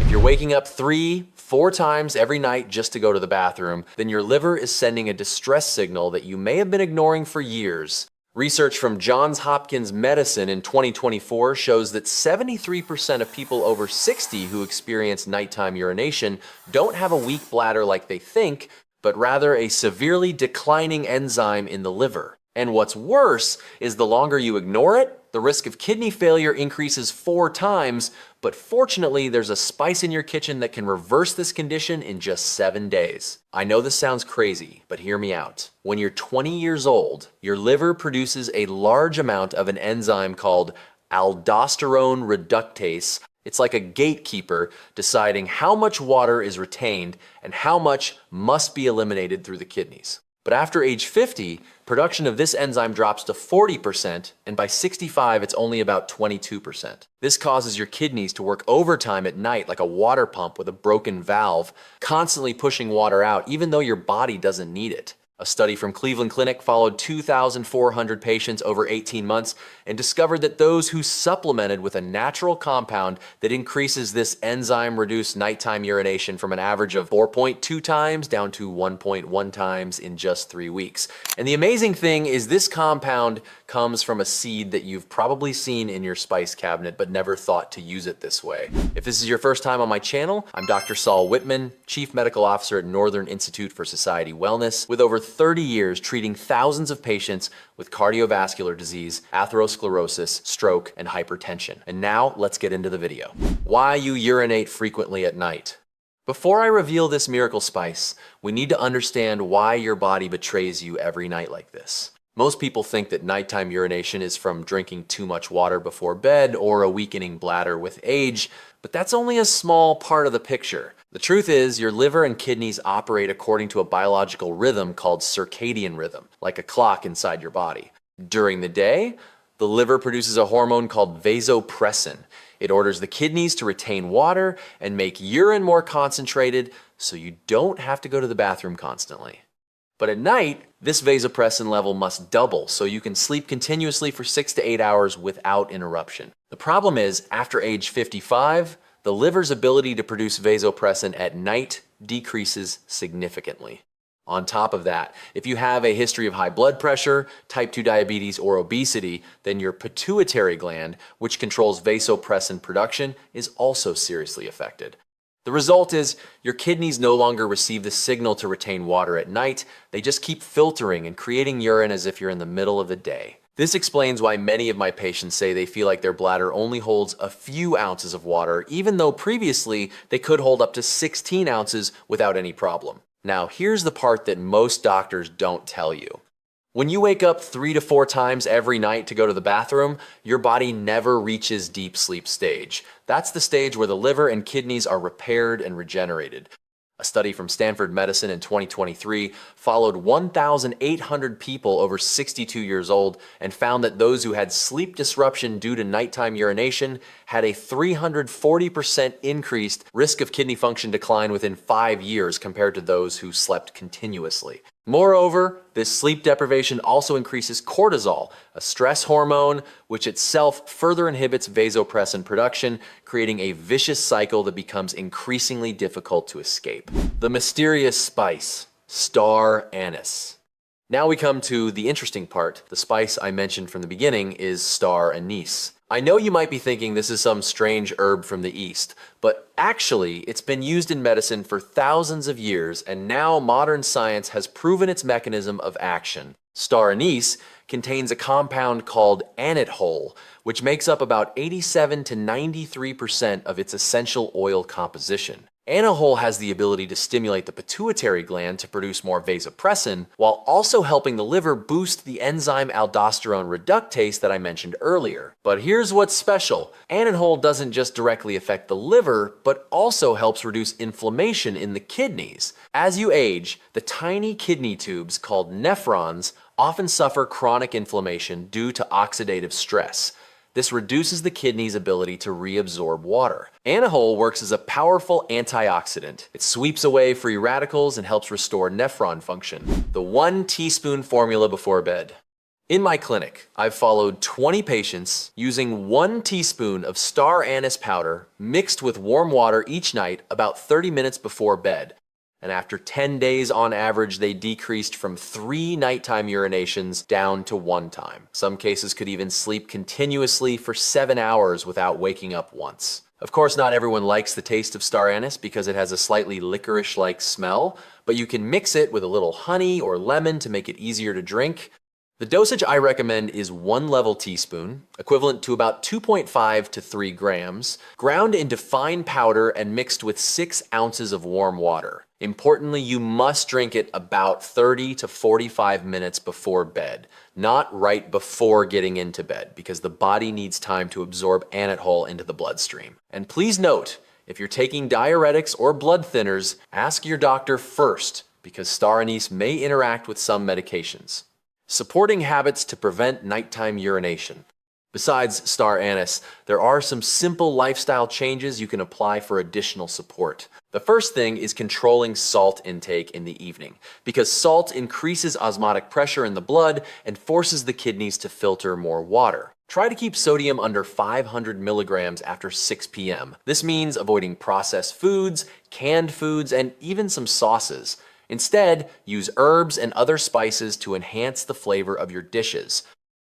If you're waking up 3-4 times every night just to go to the bathroom, then your liver is sending a distress signal that you may have been ignoring for years. Research from Johns Hopkins Medicine in 2024 shows that 73% of people over 60 who experience nighttime urination don't have a weak bladder like they think, but rather a severely declining enzyme in the liver. And what's worse is the longer you ignore it, the risk of kidney failure increases 4 times, but fortunately there's a spice in your kitchen that can reverse this condition in just 7 days. I know this sounds crazy, but hear me out. When you're 20 years old, your liver produces a large amount of an enzyme called aldosterone reductase. It's like a gatekeeper deciding how much water is retained and how much must be eliminated through the kidneys. But after age 50, production of this enzyme drops to 40%, and by 65, it's only about 22%. This causes your kidneys to work overtime at night like a water pump with a broken valve, constantly pushing water out even though your body doesn't need it. A study from Cleveland Clinic followed 2,400 patients over 18 months and discovered that those who supplemented with a natural compound that increases this enzyme-reduced nighttime urination from an average of 4.2 times down to 1.1 times in just 3 weeks. And the amazing thing is this compound comes from a seed that you've probably seen in your spice cabinet but never thought to use it this way. If this is your first time on my channel, I'm Dr. Saul Whitman, Chief Medical Officer at Northern Institute for Society Wellness, with over 30 years treating thousands of patients with cardiovascular disease, atherosclerosis, stroke, and hypertension. And now let's get into the video. Why you urinate frequently at night. Before I reveal this miracle spice, we need to understand why your body betrays you every night like this. Most people think that nighttime urination is from drinking too much water before bed or a weakening bladder with age, but that's only a small part of the picture. The truth is, your liver and kidneys operate according to a biological rhythm called circadian rhythm, like a clock inside your body. During the day, the liver produces a hormone called vasopressin. It orders the kidneys to retain water and make urine more concentrated so you don't have to go to the bathroom constantly. But at night, this vasopressin level must double so you can sleep continuously for 6 to 8 hours without interruption. The problem is, after age 55, the liver's ability to produce vasopressin at night decreases significantly. On top of that, if you have a history of high blood pressure, type 2 diabetes, or obesity, then your pituitary gland, which controls vasopressin production, is also seriously affected. The result is your kidneys no longer receive the signal to retain water at night. They just keep filtering and creating urine as if you're in the middle of the day. This explains why many of my patients say they feel like their bladder only holds a few ounces of water, even though previously they could hold up to 16 ounces without any problem. Now, here's the part that most doctors don't tell you. When you wake up 3 to 4 times every night to go to the bathroom, your body never reaches deep sleep stage. That's the stage where the liver and kidneys are repaired and regenerated. A study from Stanford Medicine in 2023 followed 1,800 people over 62 years old and found that those who had sleep disruption due to nighttime urination had a 340% increased risk of kidney function decline within 5 years compared to those who slept continuously. Moreover, this sleep deprivation also increases cortisol, a stress hormone, which itself further inhibits vasopressin production, creating a vicious cycle that becomes increasingly difficult to escape. The mysterious spice, star anise. Now we come to the interesting part. The spice I mentioned from the beginning is star anise. I know you might be thinking this is some strange herb from the East, but actually it's been used in medicine for thousands of years, and now modern science has proven its mechanism of action. Star anise contains a compound called anethole, which makes up about 87 to 93% of its essential oil composition. Anethole has the ability to stimulate the pituitary gland to produce more vasopressin, while also helping the liver boost the enzyme aldosterone reductase that I mentioned earlier. But here's what's special. Anethole doesn't just directly affect the liver, but also helps reduce inflammation in the kidneys. As you age, the tiny kidney tubes, called nephrons, often suffer chronic inflammation due to oxidative stress. This reduces the kidney's ability to reabsorb water. Anethole works as a powerful antioxidant. It sweeps away free radicals and helps restore nephron function. The 1 teaspoon formula before bed. In my clinic, I've followed 20 patients using 1 teaspoon of star anise powder mixed with warm water each night about 30 minutes before bed. And after 10 days on average, they decreased from 3 nighttime urinations down to 1 time. Some cases could even sleep continuously for 7 hours without waking up once. Of course, not everyone likes the taste of star anise because it has a slightly licorice-like smell, but you can mix it with a little honey or lemon to make it easier to drink. The dosage I recommend is 1 level teaspoon, equivalent to about 2.5 to 3 grams, ground into fine powder and mixed with 6 ounces of warm water. Importantly, you must drink it about 30 to 45 minutes before bed, not right before getting into bed, because the body needs time to absorb anethol into the bloodstream. And please note, if you're taking diuretics or blood thinners, ask your doctor first, because star anise may interact with some medications. Supporting habits to prevent nighttime urination. Besides star anise, there are some simple lifestyle changes you can apply for additional support. The first thing is controlling salt intake in the evening, because salt increases osmotic pressure in the blood and forces the kidneys to filter more water. Try to keep sodium under 500 milligrams after 6 p.m. This means avoiding processed foods, canned foods, and even some sauces. Instead, use herbs and other spices to enhance the flavor of your dishes.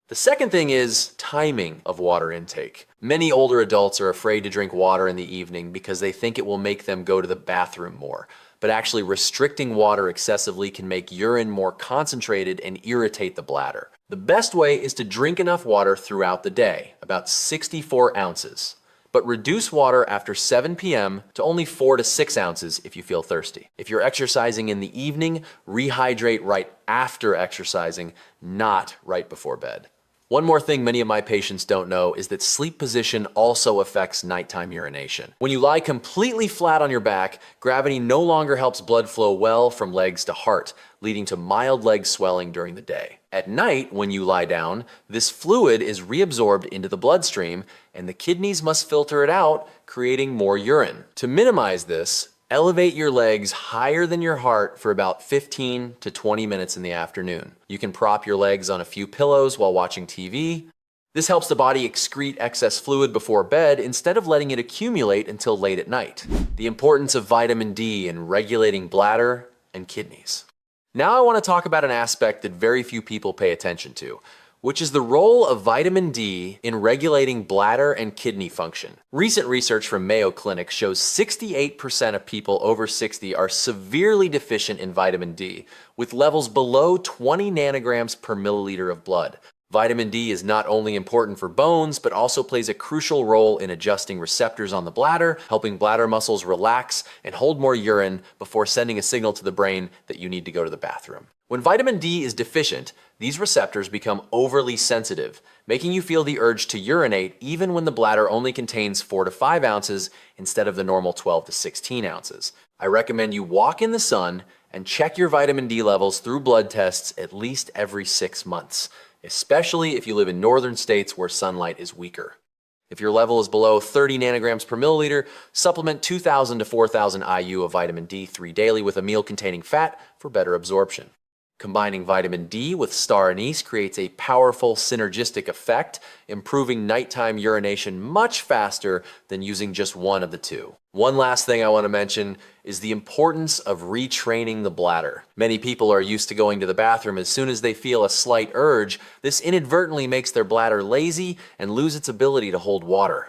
The second thing is timing of water intake. Many older adults are afraid to drink water in the evening because they think it will make them go to the bathroom more. But actually, restricting water excessively can make urine more concentrated and irritate the bladder. The best way is to drink enough water throughout the day, about 64 ounces. But reduce water after 7 p.m. to only 4 to 6 ounces if you feel thirsty. If you're exercising in the evening, rehydrate right after exercising, not right before bed. One more thing many of my patients don't know is that sleep position also affects nighttime urination. When you lie completely flat on your back, gravity no longer helps blood flow well from legs to heart, leading to mild leg swelling during the day. At night, when you lie down, this fluid is reabsorbed into the bloodstream, and the kidneys must filter it out, creating more urine. To minimize this, elevate your legs higher than your heart for about 15 to 20 minutes in the afternoon. You can prop your legs on a few pillows while watching TV. This helps the body excrete excess fluid before bed instead of letting it accumulate until late at night. The importance of vitamin D in regulating bladder and kidneys. Now I want to talk about an aspect that very few people pay attention to, which is the role of vitamin D in regulating bladder and kidney function. Recent research from Mayo Clinic shows 68% of people over 60 are severely deficient in vitamin D, with levels below 20 nanograms per milliliter of blood. Vitamin D is not only important for bones, but also plays a crucial role in adjusting receptors on the bladder, helping bladder muscles relax and hold more urine before sending a signal to the brain that you need to go to the bathroom. When vitamin D is deficient, these receptors become overly sensitive, making you feel the urge to urinate even when the bladder only contains 4 to 5 ounces instead of the normal 12 to 16 ounces. I recommend you walk in the sun and check your vitamin D levels through blood tests at least every 6 months, especially if you live in northern states where sunlight is weaker. If your level is below 30 nanograms per milliliter, supplement 2,000 to 4,000 IU of vitamin D3 daily with a meal containing fat for better absorption. Combining vitamin D with star anise creates a powerful synergistic effect, improving nighttime urination much faster than using just one of the two. One last thing I want to mention is the importance of retraining the bladder. Many people are used to going to the bathroom as soon as they feel a slight urge. This inadvertently makes their bladder lazy and lose its ability to hold water.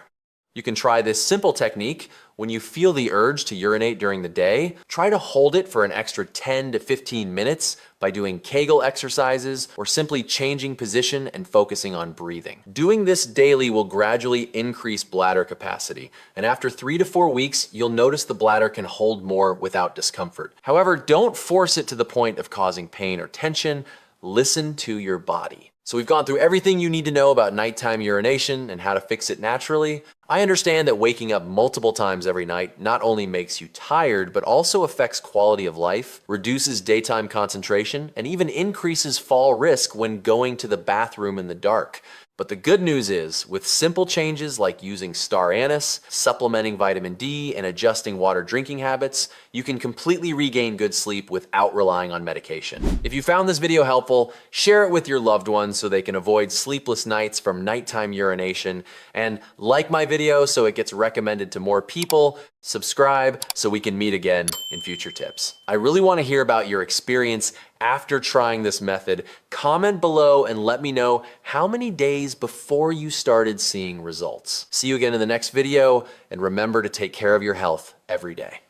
You can try this simple technique. When you feel the urge to urinate during the day, try to hold it for an extra 10 to 15 minutes by doing Kegel exercises or simply changing position and focusing on breathing. Doing this daily will gradually increase bladder capacity, and after 3 to 4 weeks, you'll notice the bladder can hold more without discomfort. However, don't force it to the point of causing pain or tension. Listen to your body. So we've gone through everything you need to know about nighttime urination and how to fix it naturally. I understand that waking up multiple times every night not only makes you tired, but also affects quality of life, reduces daytime concentration, and even increases fall risk when going to the bathroom in the dark. But the good news is, with simple changes like using star anise, supplementing vitamin D, and adjusting water drinking habits, you can completely regain good sleep without relying on medication. If you found this video helpful, share it with your loved ones so they can avoid sleepless nights from nighttime urination, and like my video so it gets recommended to more people. Subscribe so we can meet again in future tips. I really want to hear about your experience after trying this method. Comment below and let me know how many days before you started seeing results. See you again in the next video, and remember to take care of your health every day.